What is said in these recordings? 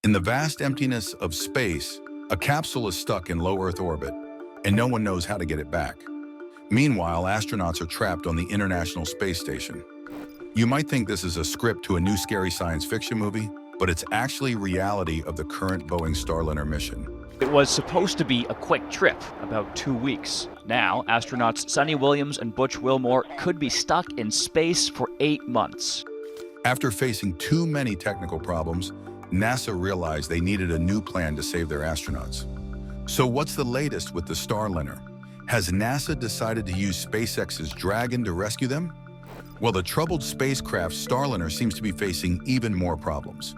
In the vast emptiness of space, a capsule is stuck in low Earth orbit, and no one knows how to get it back. Meanwhile, astronauts are trapped on the International Space Station. You might think this is a script to a new scary science fiction movie, but it's actually reality of the current Boeing Starliner mission. It was supposed to be a quick trip, about 2 weeks. Now, astronauts Sunny Williams and Butch Wilmore could be stuck in space for 8 months. After facing too many technical problems, NASA realized they needed a new plan to save their astronauts. So what's the latest with the Starliner? Has NASA decided to use SpaceX's Dragon to rescue them? Well, the troubled spacecraft Starliner seems to be facing even more problems.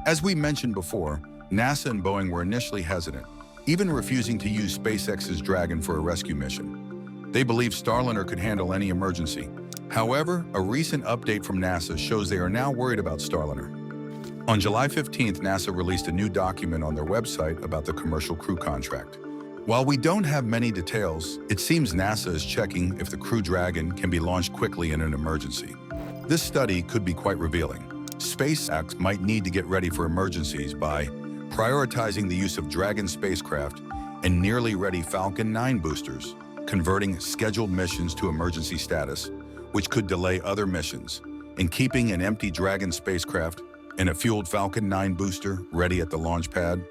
As we mentioned before, NASA and Boeing were initially hesitant, even refusing to use SpaceX's Dragon for a rescue mission. They believed Starliner could handle any emergency. However, a recent update from NASA shows they are now worried about Starliner. On July 15th, NASA released a new document on their website about the commercial crew contract. While we don't have many details, it seems NASA is checking if the Crew Dragon can be launched quickly in an emergency. This study could be quite revealing. SpaceX might need to get ready for emergencies by prioritizing the use of Dragon spacecraft and nearly ready Falcon 9 boosters, converting scheduled missions to emergency status, which could delay other missions, and keeping an empty Dragon spacecraft and a fueled Falcon 9 booster ready at the launch pad.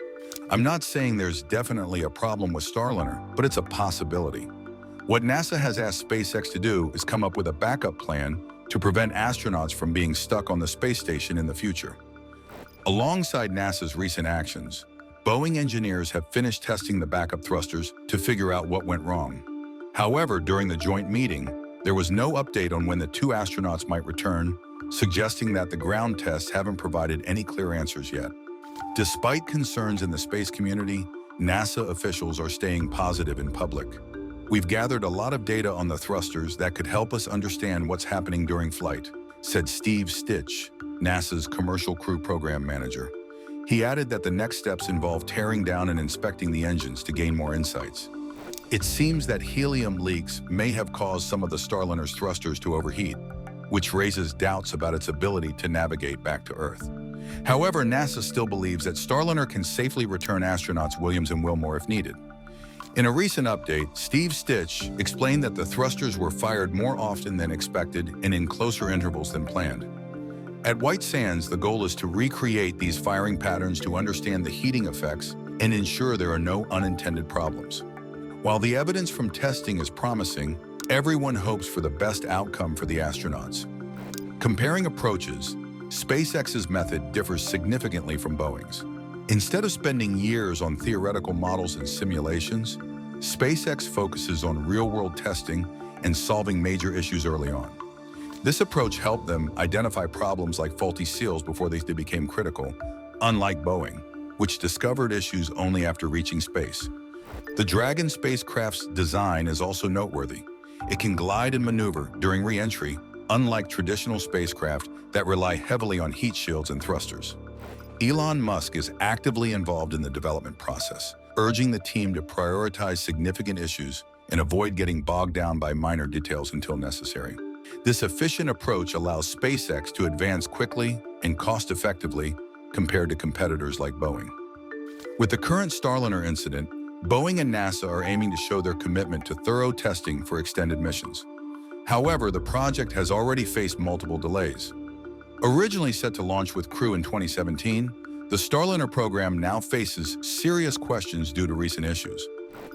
I'm not saying there's definitely a problem with Starliner, but it's a possibility. What NASA has asked SpaceX to do is come up with a backup plan to prevent astronauts from being stuck on the space station in the future. Alongside NASA's recent actions, Boeing engineers have finished testing the backup thrusters to figure out what went wrong. However, during the joint meeting, there was no update on when the two astronauts might return, suggesting that the ground tests haven't provided any clear answers yet. Despite concerns in the space community, NASA officials are staying positive in public. We've gathered a lot of data on the thrusters that could help us understand what's happening during flight, said Steve Stitch, NASA's Commercial Crew Program Manager. He added that the next steps involve tearing down and inspecting the engines to gain more insights. It seems that helium leaks may have caused some of the Starliner's thrusters to overheat, which raises doubts about its ability to navigate back to Earth. However, NASA still believes that Starliner can safely return astronauts Williams and Wilmore if needed. In a recent update, Steve Stitch explained that the thrusters were fired more often than expected and in closer intervals than planned. At White Sands, the goal is to recreate these firing patterns to understand the heating effects and ensure there are no unintended problems. While the evidence from testing is promising, everyone hopes for the best outcome for the astronauts. Comparing approaches, SpaceX's method differs significantly from Boeing's. Instead of spending years on theoretical models and simulations, SpaceX focuses on real-world testing and solving major issues early on. This approach helped them identify problems like faulty seals before they became critical, unlike Boeing, which discovered issues only after reaching space. The Dragon spacecraft's design is also noteworthy. It can glide and maneuver during re-entry, unlike traditional spacecraft that rely heavily on heat shields and thrusters. Elon Musk is actively involved in the development process, urging the team to prioritize significant issues and avoid getting bogged down by minor details until necessary. This efficient approach allows SpaceX to advance quickly and cost-effectively compared to competitors like Boeing. With the current Starliner incident, Boeing and NASA are aiming to show their commitment to thorough testing for extended missions. However, the project has already faced multiple delays. Originally set to launch with Crew in 2017, the Starliner program now faces serious questions due to recent issues.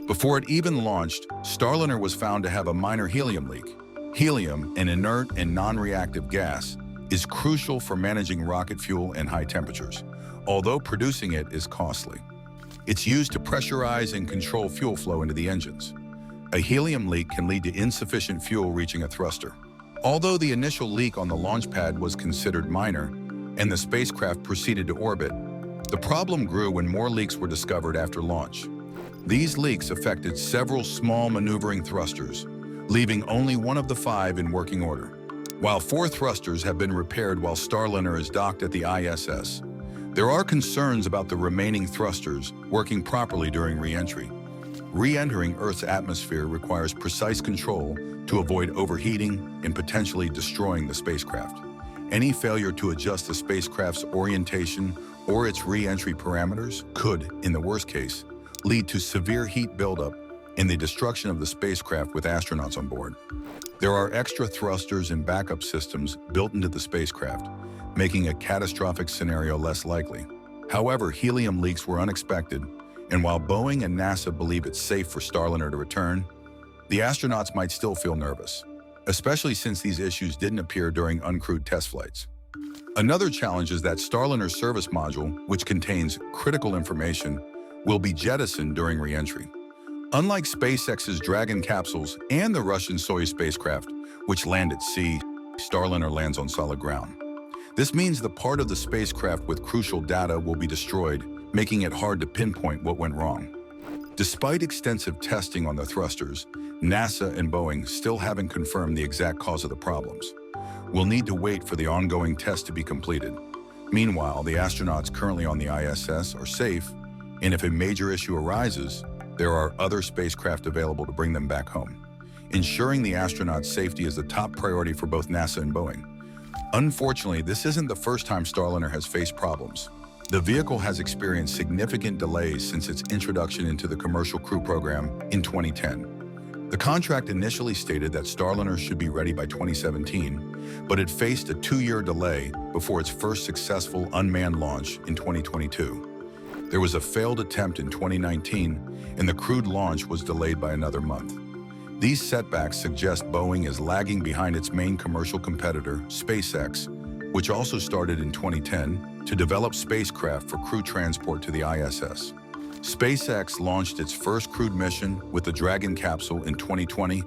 Before it even launched, Starliner was found to have a minor helium leak. Helium, an inert and non-reactive gas, is crucial for managing rocket fuel in high temperatures, although producing it is costly. It's used to pressurize and control fuel flow into the engines. A helium leak can lead to insufficient fuel reaching a thruster. Although the initial leak on the launch pad was considered minor and the spacecraft proceeded to orbit, the problem grew when more leaks were discovered after launch. These leaks affected several small maneuvering thrusters, leaving only one of the 5 in working order. While 4 thrusters have been repaired while Starliner is docked at the ISS, there are concerns about the remaining thrusters working properly during re-entry. Re-entering Earth's atmosphere requires precise control to avoid overheating and potentially destroying the spacecraft. Any failure to adjust the spacecraft's orientation or its re-entry parameters could, in the worst case, lead to severe heat buildup and the destruction of the spacecraft with astronauts on board. There are extra thrusters and backup systems built into the spacecraft, making a catastrophic scenario less likely. However, helium leaks were unexpected, and while Boeing and NASA believe it's safe for Starliner to return, the astronauts might still feel nervous, especially since these issues didn't appear during uncrewed test flights. Another challenge is that Starliner's service module, which contains critical information, will be jettisoned during re-entry. Unlike SpaceX's Dragon capsules and the Russian Soyuz spacecraft, which land at sea, Starliner lands on solid ground. This means the part of the spacecraft with crucial data will be destroyed, making it hard to pinpoint what went wrong. Despite extensive testing on the thrusters, NASA and Boeing still haven't confirmed the exact cause of the problems. We'll need to wait for the ongoing tests to be completed. Meanwhile, the astronauts currently on the ISS are safe, and if a major issue arises, there are other spacecraft available to bring them back home. Ensuring the astronauts' safety is the top priority for both NASA and Boeing. Unfortunately, this isn't the first time Starliner has faced problems. The vehicle has experienced significant delays since its introduction into the Commercial Crew Program in 2010. The contract initially stated that Starliner should be ready by 2017, but it faced a 2-year delay before its first successful unmanned launch in 2022. There was a failed attempt in 2019, and the crewed launch was delayed by another month. These setbacks suggest Boeing is lagging behind its main commercial competitor, SpaceX, which also started in 2010 to develop spacecraft for crew transport to the ISS. SpaceX launched its first crewed mission with the Dragon capsule in 2020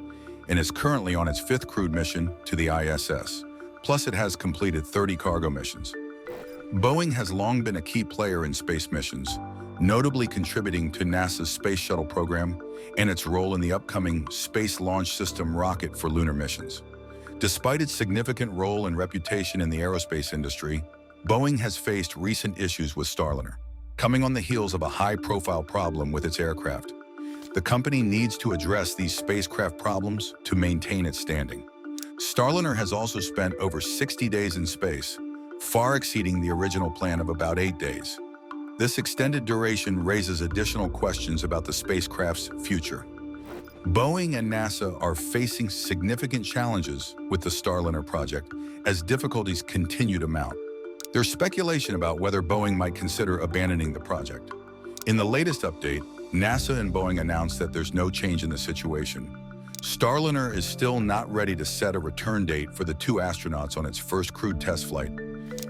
and is currently on its 5th crewed mission to the ISS. Plus, it has completed 30 cargo missions. Boeing has long been a key player in space missions, notably contributing to NASA's Space Shuttle program and its role in the upcoming Space Launch System rocket for lunar missions. Despite its significant role and reputation in the aerospace industry, Boeing has faced recent issues with Starliner, coming on the heels of a high-profile problem with its aircraft. The company needs to address these spacecraft problems to maintain its standing. Starliner has also spent over 60 days in space, far exceeding the original plan of about 8 days. This extended duration raises additional questions about the spacecraft's future. Boeing and NASA are facing significant challenges with the Starliner project as difficulties continue to mount. There's speculation about whether Boeing might consider abandoning the project. In the latest update, NASA and Boeing announced that there's no change in the situation. Starliner is still not ready to set a return date for the 2 astronauts on its first crewed test flight.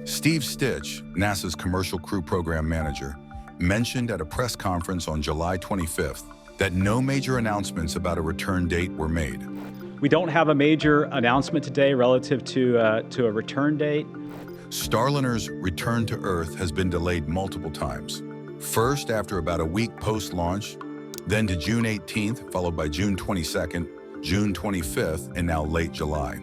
Steve Stitch, NASA's Commercial Crew Program Manager, mentioned at a press conference on July 25th that no major announcements about a return date were made. We don't have a major announcement today relative to a return date. Starliner's return to Earth has been delayed multiple times. First after about a week post-launch, then to June 18th, followed by June 22nd, June 25th, and now late July.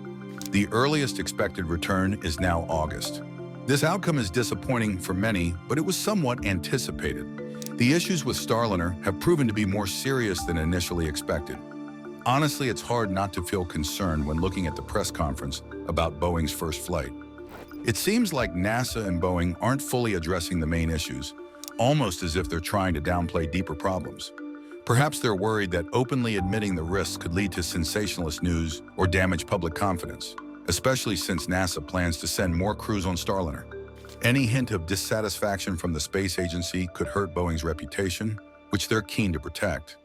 The earliest expected return is now August. This outcome is disappointing for many, but it was somewhat anticipated. The issues with Starliner have proven to be more serious than initially expected. Honestly, it's hard not to feel concerned when looking at the press conference about Boeing's first flight. It seems like NASA and Boeing aren't fully addressing the main issues, almost as if they're trying to downplay deeper problems. Perhaps they're worried that openly admitting the risks could lead to sensationalist news or damage public confidence, especially since NASA plans to send more crews on Starliner. Any hint of dissatisfaction from the space agency could hurt Boeing's reputation, which they're keen to protect.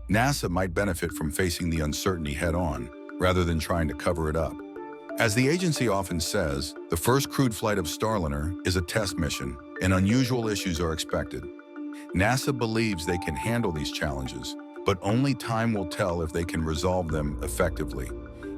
NASA might benefit from facing the uncertainty head-on, rather than trying to cover it up. As the agency often says, the first crewed flight of Starliner is a test mission, and unusual issues are expected. NASA believes they can handle these challenges, but only time will tell if they can resolve them effectively.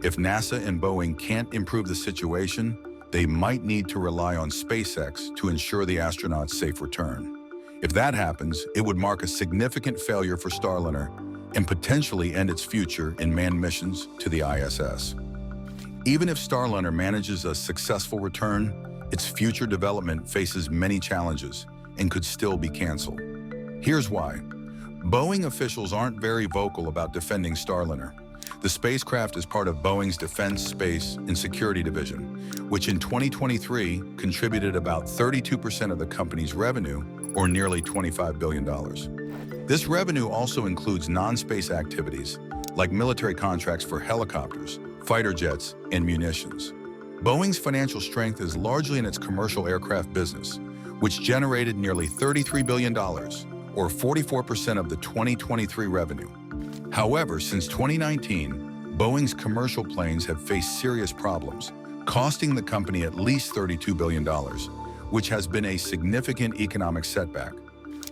If NASA and Boeing can't improve the situation, they might need to rely on SpaceX to ensure the astronauts' safe return. If that happens, it would mark a significant failure for Starliner and potentially end its future in manned missions to the ISS. Even if Starliner manages a successful return, its future development faces many challenges and could still be canceled. Here's why. Boeing officials aren't very vocal about defending Starliner. The spacecraft is part of Boeing's Defense, Space, and Security Division, which in 2023 contributed about 32% of the company's revenue, or nearly $25 billion. This revenue also includes non-space activities, like military contracts for helicopters, fighter jets, and munitions. Boeing's financial strength is largely in its commercial aircraft business, which generated nearly $33 billion, or 44% of the 2023 revenue. However, since 2019, Boeing's commercial planes have faced serious problems, costing the company at least $32 billion, which has been a significant economic setback.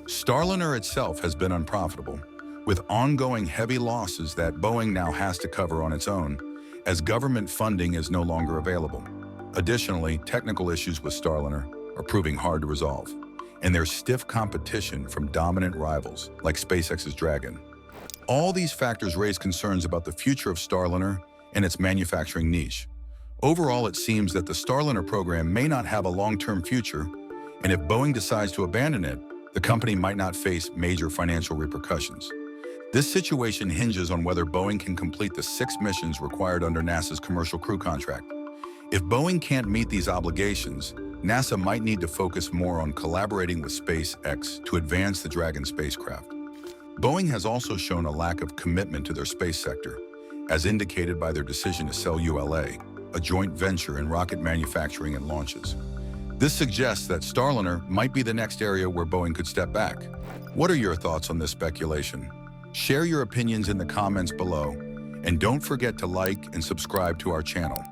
Starliner itself has been unprofitable, with ongoing heavy losses that Boeing now has to cover on its own, as government funding is no longer available. Additionally, technical issues with Starliner are proving hard to resolve, and there's stiff competition from dominant rivals like SpaceX's Dragon. All these factors raise concerns about the future of Starliner and its manufacturing niche. Overall, it seems that the Starliner program may not have a long-term future, and if Boeing decides to abandon it, the company might not face major financial repercussions. This situation hinges on whether Boeing can complete the 6 missions required under NASA's Commercial Crew Contract. If Boeing can't meet these obligations, NASA might need to focus more on collaborating with SpaceX to advance the Dragon spacecraft. Boeing has also shown a lack of commitment to their space sector, as indicated by their decision to sell ULA, a joint venture in rocket manufacturing and launches. This suggests that Starliner might be the next area where Boeing could step back. What are your thoughts on this speculation? Share your opinions in the comments below, and don't forget to like and subscribe to our channel.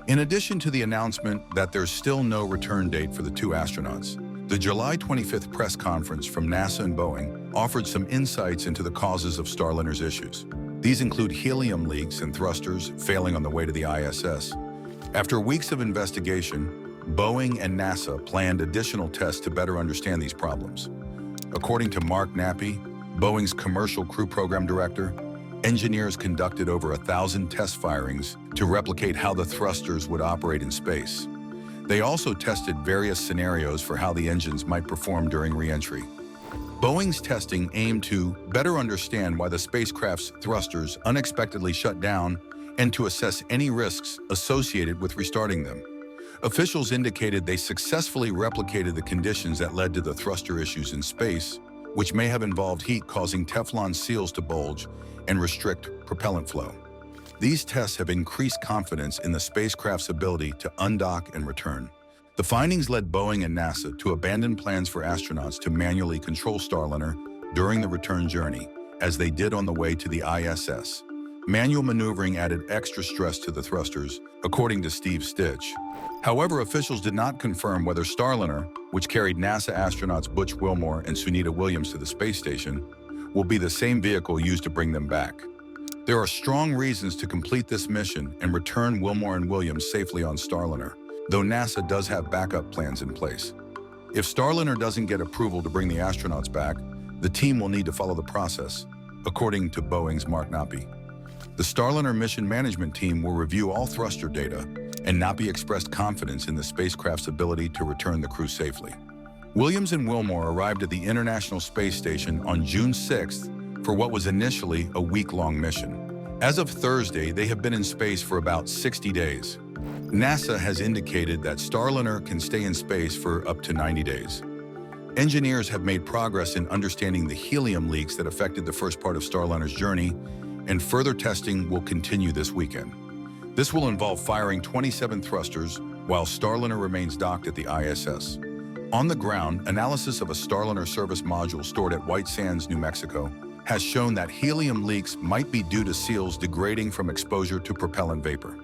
In addition to the announcement that there's still no return date for the 2 astronauts, the July 25th press conference from NASA and Boeing offered some insights into the causes of Starliner's issues. These include helium leaks and thrusters failing on the way to the ISS. After weeks of investigation, Boeing and NASA planned additional tests to better understand these problems. According to Mark Nappy, Boeing's Commercial Crew Program Director, engineers conducted over 1,000 test firings to replicate how the thrusters would operate in space. They also tested various scenarios for how the engines might perform during re-entry. Boeing's testing aimed to better understand why the spacecraft's thrusters unexpectedly shut down and to assess any risks associated with restarting them. Officials indicated they successfully replicated the conditions that led to the thruster issues in space, which may have involved heat causing Teflon seals to bulge and restrict propellant flow. These tests have increased confidence in the spacecraft's ability to undock and return. The findings led Boeing and NASA to abandon plans for astronauts to manually control Starliner during the return journey, as they did on the way to the ISS. Manual maneuvering added extra stress to the thrusters, according to Steve Stitch. However, officials did not confirm whether Starliner, which carried NASA astronauts Butch Wilmore and Sunita Williams to the space station, will be the same vehicle used to bring them back. There are strong reasons to complete this mission and return Wilmore and Williams safely on Starliner, though NASA does have backup plans in place. If Starliner doesn't get approval to bring the astronauts back, the team will need to follow the process, according to Boeing's Mark Nappy. The Starliner mission management team will review all thruster data, and Nappy expressed confidence in the spacecraft's ability to return the crew safely. Williams and Wilmore arrived at the International Space Station on June 6th for what was initially a week-long mission. As of Thursday, they have been in space for about 60 days. NASA has indicated that Starliner can stay in space for up to 90 days. Engineers have made progress in understanding the helium leaks that affected the first part of Starliner's journey, and further testing will continue this weekend. This will involve firing 27 thrusters while Starliner remains docked at the ISS. On the ground, analysis of a Starliner service module stored at White Sands, New Mexico, has shown that helium leaks might be due to seals degrading from exposure to propellant vapor.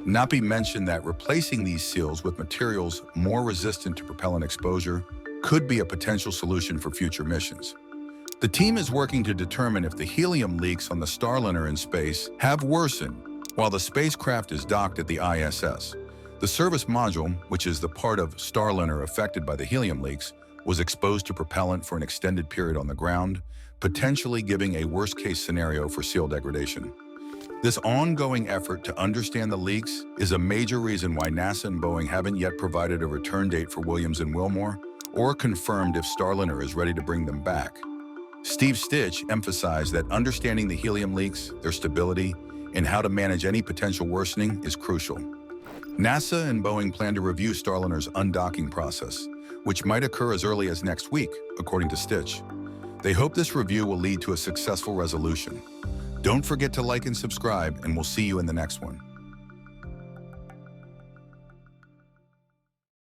Nappy mentioned that replacing these seals with materials more resistant to propellant exposure could be a potential solution for future missions. The team is working to determine if the helium leaks on the Starliner in space have worsened while the spacecraft is docked at the ISS. The service module, which is the part of Starliner affected by the helium leaks, was exposed to propellant for an extended period on the ground, potentially giving a worst-case scenario for seal degradation. This ongoing effort to understand the leaks is a major reason why NASA and Boeing haven't yet provided a return date for Williams and Wilmore or confirmed if Starliner is ready to bring them back. Steve Stitch emphasized that understanding the helium leaks, their stability, and how to manage any potential worsening is crucial. NASA and Boeing plan to review Starliner's undocking process, which might occur as early as next week, according to Stitch. They hope this review will lead to a successful resolution. Don't forget to like and subscribe, and we'll see you in the next one.